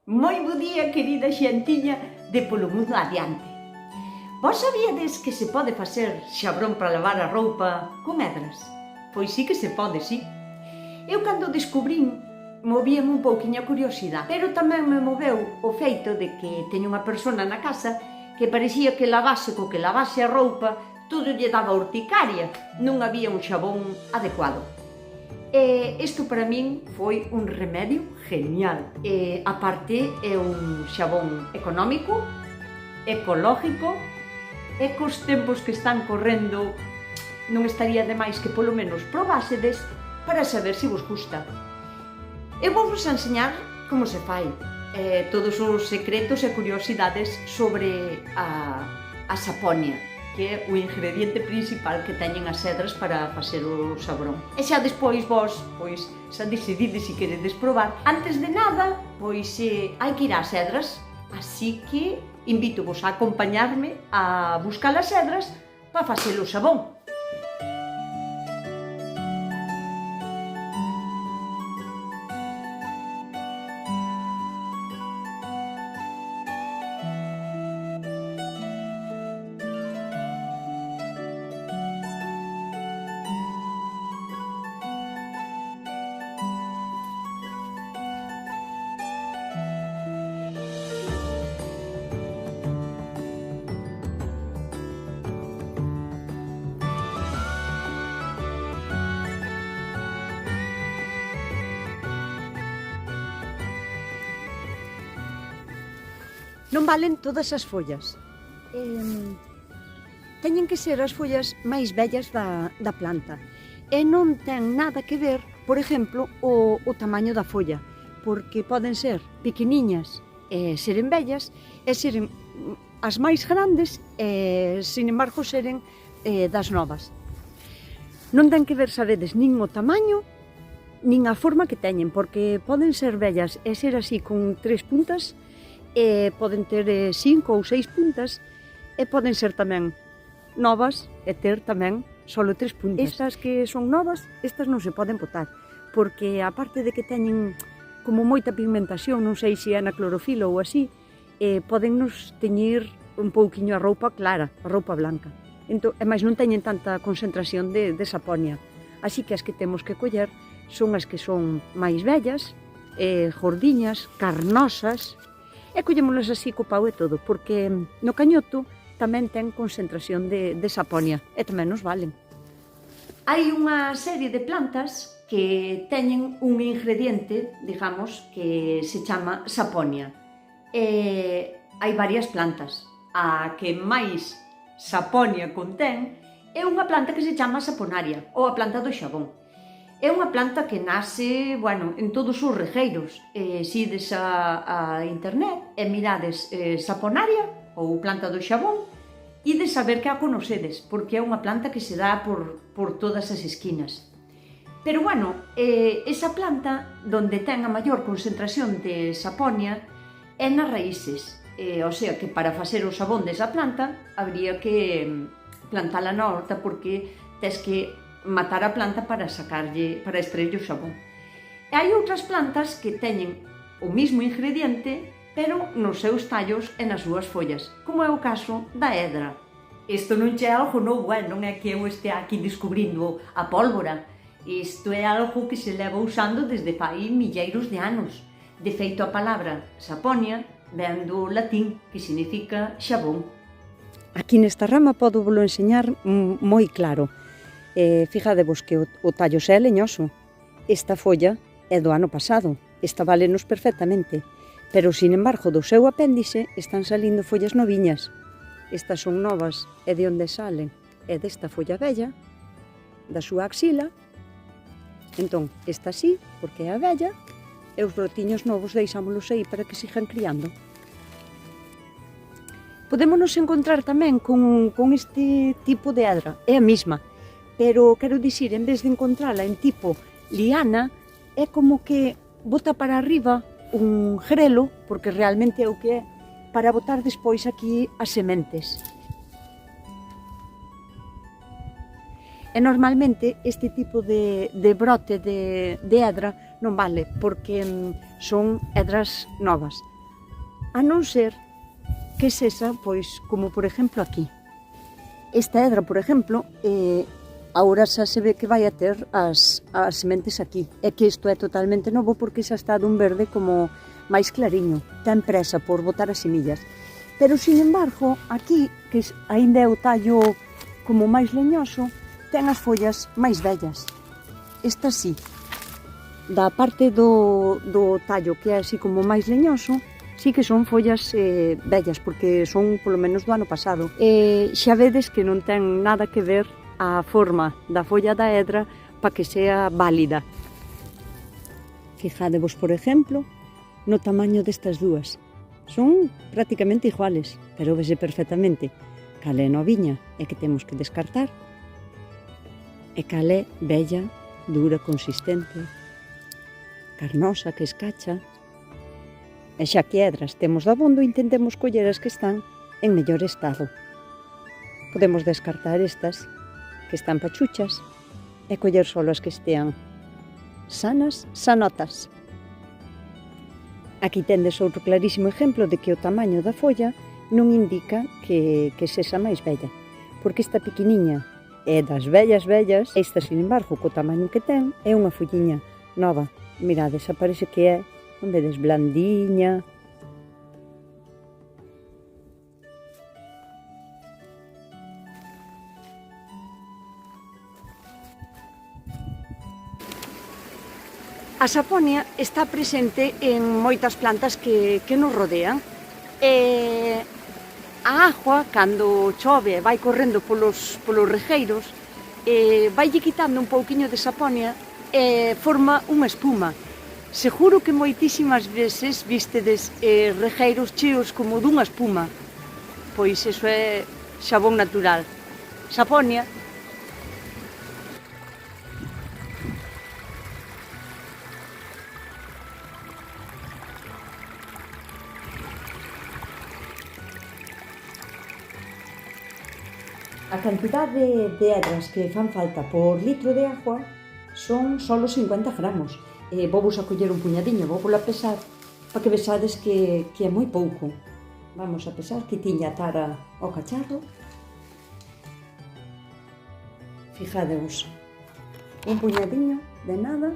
Moi bo día, querida xentiña de Polo Mundo Adiante. Vos sabíades que se pode facer xabrón para lavar a roupa con medras? Pois sí que se pode, sí. Eu cando descubrín, movíame un pouquiño a curiosidade, pero tamén me moveu o feito de que teño unha persona na casa que parecía que lavase co que lavase a roupa, todo lle daba urticaria, non había un xabón adecuado. Isto para min foi un remedio genial. A parte é un xabón económico, ecológico e cos tempos que están correndo non estaría de máis que polo menos probasedes para saber se vos gusta. Eu vou vos enseñar como se fai, todos os secretos e curiosidades sobre a saponia, que é o ingrediente principal que teñen as cedras para facer o xabrón. E xa despois vos, xa decidides se queredes probar. Antes de nada, hai que ir ás cedras, así que invito-vos a acompañarme a buscar as cedras para facer o xabón. Non valen todas as follas. Teñen que ser as follas máis vellas da planta. E non ten nada que ver, por exemplo, o tamaño da folla, porque poden ser pequeniñas e seren vellas, e seren as máis grandes e, sin embargo, seren das novas. Non ten que ver, sabedes, nin o tamaño, nin a forma que teñen, porque poden ser vellas e ser así con 3 puntas, poden ter 5 ou 6 puntas, e poden ser tamén novas e ter tamén solo 3 puntas. Estas que son novas, estas non se poden botar, porque aparte de que teñen como moita pigmentación, non sei se é na clorofila ou así, poden nos teñir un pouquiño a roupa clara, a roupa blanca. E máis non teñen tanta concentración de saponia. Así que as que temos que coller son as que son máis vellas, gordiñas, carnosas, e collémolas así co pau e todo, porque no cañoto tamén ten concentración de saponia e tamén nos valen. Hai unha serie de plantas que teñen un ingrediente, digamos, que se chama saponia. Hai varias plantas. A que máis saponia contén é unha planta que se chama saponaria, ou a planta do xabón. É unha planta que nace, en todos os regueiros. Se ides a internet e mirades saponaria ou planta do xabón, ides saber que a conocedes, porque é unha planta que se dá por todas as esquinas. Pero esa planta, donde ten a maior concentración de saponia, é nas raíces. O sea que para facer o xabón desa planta, habría que plantala na horta, porque tes que matar a planta para extraerlle o xabón. E hai outras plantas que teñen o mismo ingrediente, pero nos seus tallos e nas súas follas, como é o caso da edra. Isto non é algo novo, non é que eu estea aquí descubrindo a pólvora. Isto é algo que se leva usando desde fai milleiros de anos. De feito, a palabra saponia vén do latín, que significa xabón. Aquí nesta rama podo volo enseñar moi claro. Fijadevos que o tallo xa é leñoso. Esta folla é do ano pasado, esta válenos perfectamente, pero, sin embargo, do seu apéndice están salindo follas noviñas. Estas son novas e de onde salen é desta folla vella, da súa axila. Entón, esta sí, porque é a vella, e os brotiños novos deixámolos aí para que sigan criando. Podémonos encontrar tamén con este tipo de edra, é a mesma, pero quero dicir, en vez de encontrala en tipo liana, é como que bota para arriba un grelo, porque realmente é o que é, para botar despois aquí as sementes. E normalmente este tipo de brote de edra non vale, porque son edras novas. a non ser que sexa, pois, como por exemplo aquí. Esta hedra, por exemplo, agora xa se ve que vai a ter as sementes aquí. É que isto é totalmente novo porque xa está dun verde como máis clariño. Ten presa por botar as semillas. Pero, sin embargo, aquí, que ainda é o tallo como máis leñoso, ten as follas máis vellas. Esta sí. Da parte do tallo que é así como máis leñoso, sí que son follas vellas, porque son polo menos do ano pasado. Xa vedes que non ten nada que ver a forma da folla da hedra para que sea válida. Fijadevos, por exemplo, no tamaño destas dúas. Son prácticamente iguales, pero vese perfectamente cal é noviña e que temos que descartar e cal é bella, dura, consistente, carnosa, que escacha. E xa que hedras temos dabondo, intentemos coller as que están en mellor estado. Podemos descartar estas que están pachuchas e coller solo as que estean sanas, sanotas. Aquí tendes outro clarísimo exemplo de que o tamaño da folla non indica que sexa máis bella, porque esta pequeniña é das vellas, esta, sin embargo, co tamaño que ten, é unha folliña nova. Mirades, parece que é, non vedes, blandiña. A saponia está presente en moitas plantas que nos rodean. A agua, cando chove, vai correndo polos regueiros, vaille quitando un pouquiño de saponia e forma unha espuma. Seguro que moitísimas veces vistedes regueiros cheos como dunha espuma. Pois iso é xabón natural. Saponia. A cantidade de hedras que fan falta por litro de agua son solo 50 gramos. Vou-vos a coller un puñadiño, vou-vos a pesar para que vexades que é moi pouco. Vamos a pesar que tiña tara ao cacharro. Fijadevos, un puñadiño de nada,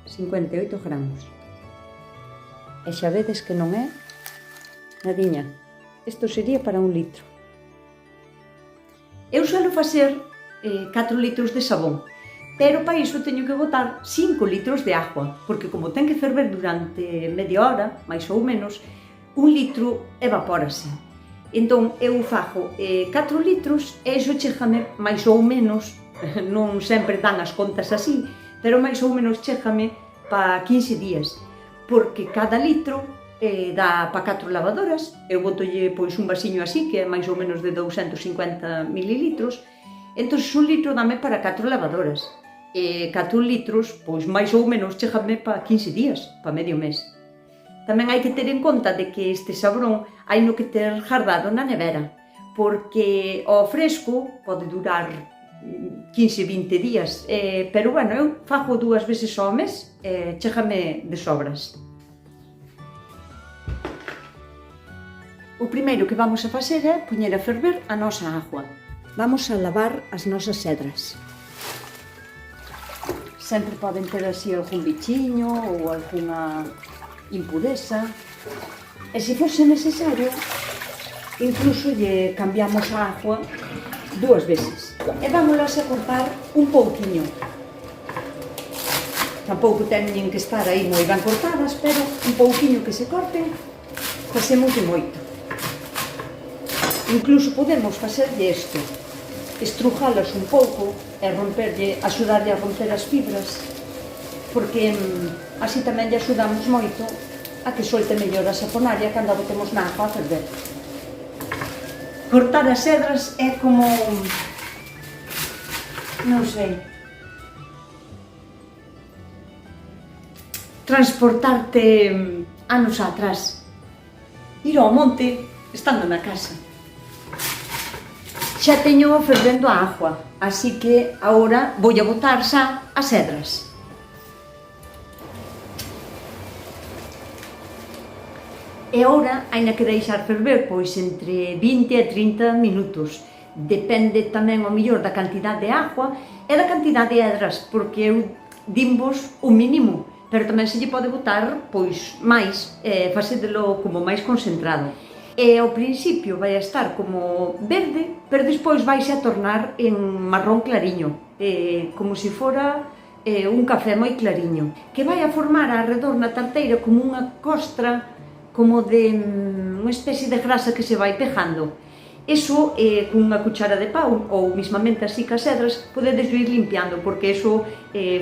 58 gramos. E xa vedes que non é nadiña. Isto sería para un litro. Eu suelo facer 4 litros de sabón, pero para iso teño que botar 5 litros de agua, porque como ten que ferver durante media hora, máis ou menos, 1 litro evapórase. Entón, eu fago 4 litros e iso chégame máis ou menos, non sempre dan as contas así, pero máis ou menos chégame para 15 días, porque cada litro dá para 4 lavadoras. Eu botolle pois un vasiño así, que é máis ou menos de 250 mililitros, entón un litro dame para 4 lavadoras. 4 litros, pois máis ou menos chégame para 15 días, para medio mes. Tamén hai que ter en conta de que este sabrón hai no que ter guardado na nevera, porque ao fresco pode durar 15-20 días, pero bueno, eu fago 2 veces ao mes e chégame de sobras. O primeiro que vamos a facer é poñer a ferver a nosa agua. Vamos a lavar as nosas hedras. Sempre poden ter así algún bichiño ou algunha impureza. E se fose necesario, incluso lle cambiamos a agua 2 veces. E vámolas a cortar un pouquiño. Tampouco teñen que estar aí moi ben cortadas, pero un pouquiño que se corten, facemos de moito. Incluso podemos facerlle isto, estrujalas un pouco e axudarlle a romper as fibras, porque así tamén lle axudamos moito a que solte mellor a saponaria cando a botemos na agua a ferver. Cortar as hedras é como, non sei, transportarte anos atrás, ir ao monte estando na casa. Xa teño fervendo a agua, así que agora vou a botar xa as hedras. E agora haina que deixar ferver pois entre 20 e 30 minutos. Depende tamén ao mellor da cantidad de agua e da cantidad de hedras, porque eu dimvos o mínimo, pero tamén se lle pode botar pois máis, facedelo como máis concentrado. E ao principio vai a estar como verde, pero despois vaise a tornar en marrón clariño, como se fora un café moi clariño, que vai a formar arredor na tarteira como unha costra, como de unha especie de grasa que se vai pejando. Eso, cunha cuchara de pau, ou mismamente así cas hedras, podedes ir limpiando, porque eso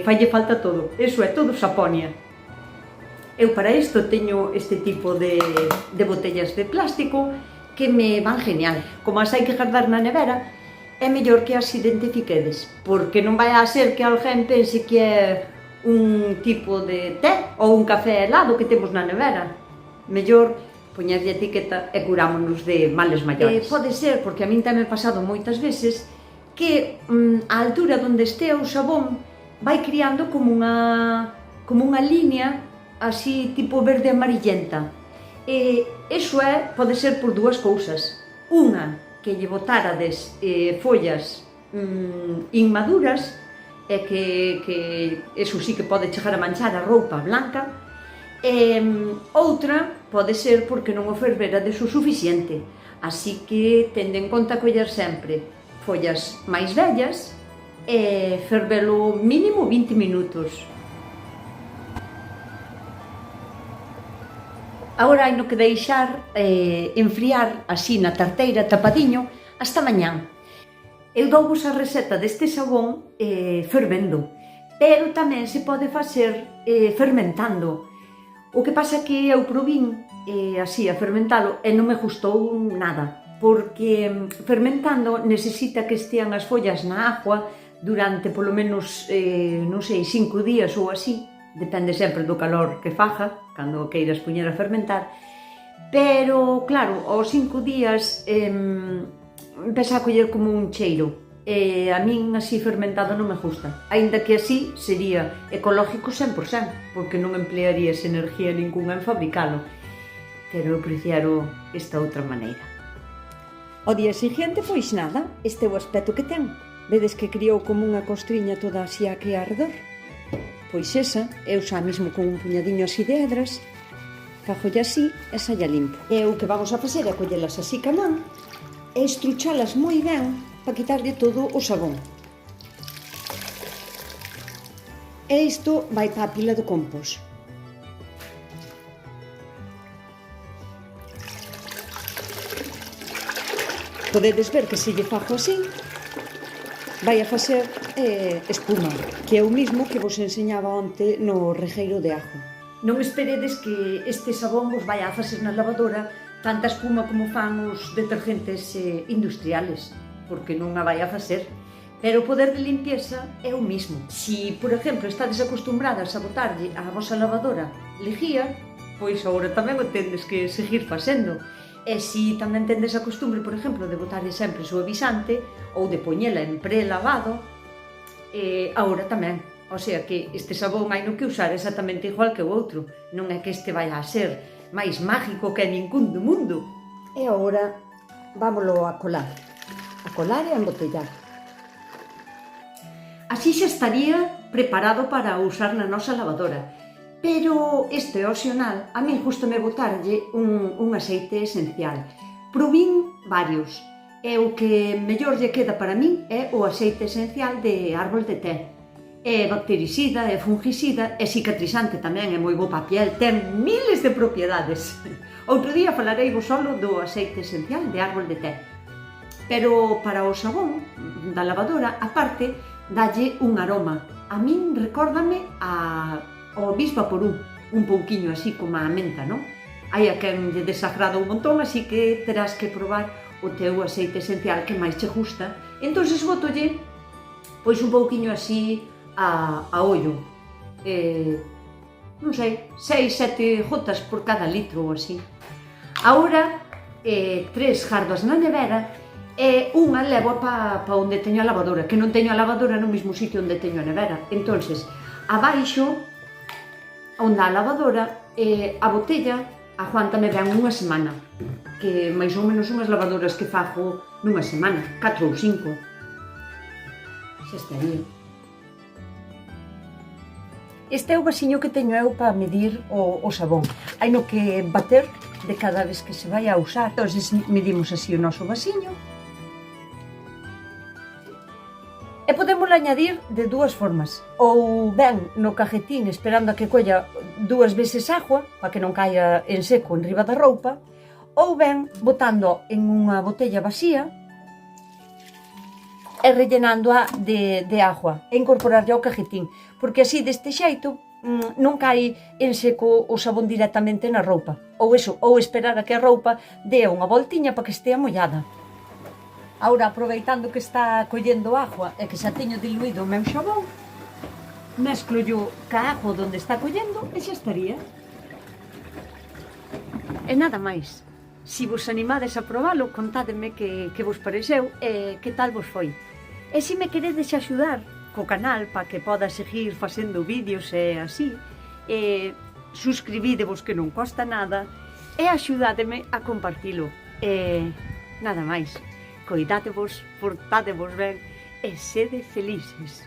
falle falta todo. Eso é todo saponia. Eu para isto teño este tipo de botellas de plástico que me van genial. Como as hai que guardar na nevera, é mellor que as identifiquedes, porque non vai a ser que alguén pense que é un tipo de té ou un café helado que temos na nevera. Mellor poñerlle etiqueta e curámonos de males maiores. Pode ser, porque a min tamén pasado moitas veces, que a altura onde este o sabón vai criando como unha línea así tipo verde amarillenta. E iso pode ser por dúas cousas. Unha, que lle botárades follas inmaduras e que eso sí que pode chegar a manchar a roupa blanca. Outra pode ser porque non o ferverades o suficiente, así que tende en conta coller sempre follas máis vellas e fervelo mínimo 20 minutos. Agora hai no que deixar enfriar así na tarteira tapadiño hasta mañán. Eu douvos a receta deste sabón fervendo, pero tamén se pode facer fermentando. O que pasa que eu probín así a fermentalo e non me gustou nada, porque fermentando necesita que estean as follas na agua durante polo menos, non sei, 5 días ou así, depende sempre do calor que faja, cando queiras poñer a fermentar, pero claro, aos 5 días empeza a coller como un cheiro. A min así fermentado non me gusta, aínda que así sería ecológico 100%, porque non emplearías energía ninguna en fabricalo, pero eu prefiero esta outra maneira. Ao día seguinte, pois nada, este é o aspecto que ten. Vedes que criou como unha costriña toda así aquí arredor? Pois esa, eu xa mesmo con un puñadiño así de hedras, fajolle así e xa ya limpo. E o que vamos a facer é collelas así ca man e estruchalas moi ben para quitarlle todo o sabón. E isto vai para a pila do compost. Podedes ver que se lle fajo así, vai a facer espuma, que é o mismo que vos enseñaba onte no regueiro de ajo. Non esperedes que este sabón vos vai a facer na lavadora tanta espuma como fan os detergentes industriales, porque non a vai a facer, pero o poder de limpieza é o mismo. Si, por exemplo, estades acostumbradas a botarlle a vosa lavadora lejía, pois agora tamén o tendes que seguir facendo. E si tamén tendes a costumbre, por exemplo, de botarlle sempre suavizante ou de poñela en pre-lavado, agora tamén. O sea que este sabón hai no que usar exactamente igual que o outro. Non é que este vai a ser máis mágico que ningún do mundo. E agora vámolo a colar e a embotellar. Así xa estaría preparado para usar na nosa lavadora, pero este é opcional. A min gústame botarlle un aceite esencial. Probín varios, e o que mellor lle queda para min é o aceite esencial de árbol de té. É bactericida, é fungicida, é cicatrizante tamén, é moi bo para a piel, ten miles de propiedades. Outro día falarei vos solo do aceite esencial de árbol de té. Pero para o sabón da lavadora, aparte, dalle un aroma. A min recórdame ao bisvaporú, un pouquiño así como a menta, non? Hai a quen lle desagrada un montón, así que terás que probar o teu aceite esencial que máis che gusta. Entón, botolle pois un pouquiño así a ollo. Non sei, 6, 7 gotas por cada litro ou así. Agora, 3 gardas na nevera, e unha levo para onde teño a lavadora, que non teño a lavadora no mesmo sitio onde teño a nevera. Entonces, abaixo, onde a lavadora, a botella aguántame ben unha semana, que máis ou menos unhas lavadoras que fago nunha semana, 4 ou 5. Xa estaría. Este é o vasiño que teño eu para medir o sabón. Hai no que bater de cada vez que se vai a usar. Entón, medimos así o noso vasiño. E podemos añadir de dúas formas. Ou ben no cajetín esperando a que colla 2 veces agua, para que non caia en seco en riba da roupa, ou ben botando en unha botella vacía e rellenándoa de agua e incorporarlle ao cajetín, porque así deste xeito non cai en seco o sabón directamente na roupa, ou esperar a que a roupa dea unha voltiña para que estea mollada. Ahora, aproveitando que está collendo agua e que xa teño diluído o meu xabón, mezclollo ca agua onde está collendo e xa estaría. E nada máis. Si vos animades a probalo, contádeme que vos pareceu e que tal vos foi. E se me queredes axudar co canal para que poda seguir facendo vídeos e así, suscribídevos que non costa nada e axudádeme a compartilo. E nada máis. Coidádevos, portádevos ben e sede felices.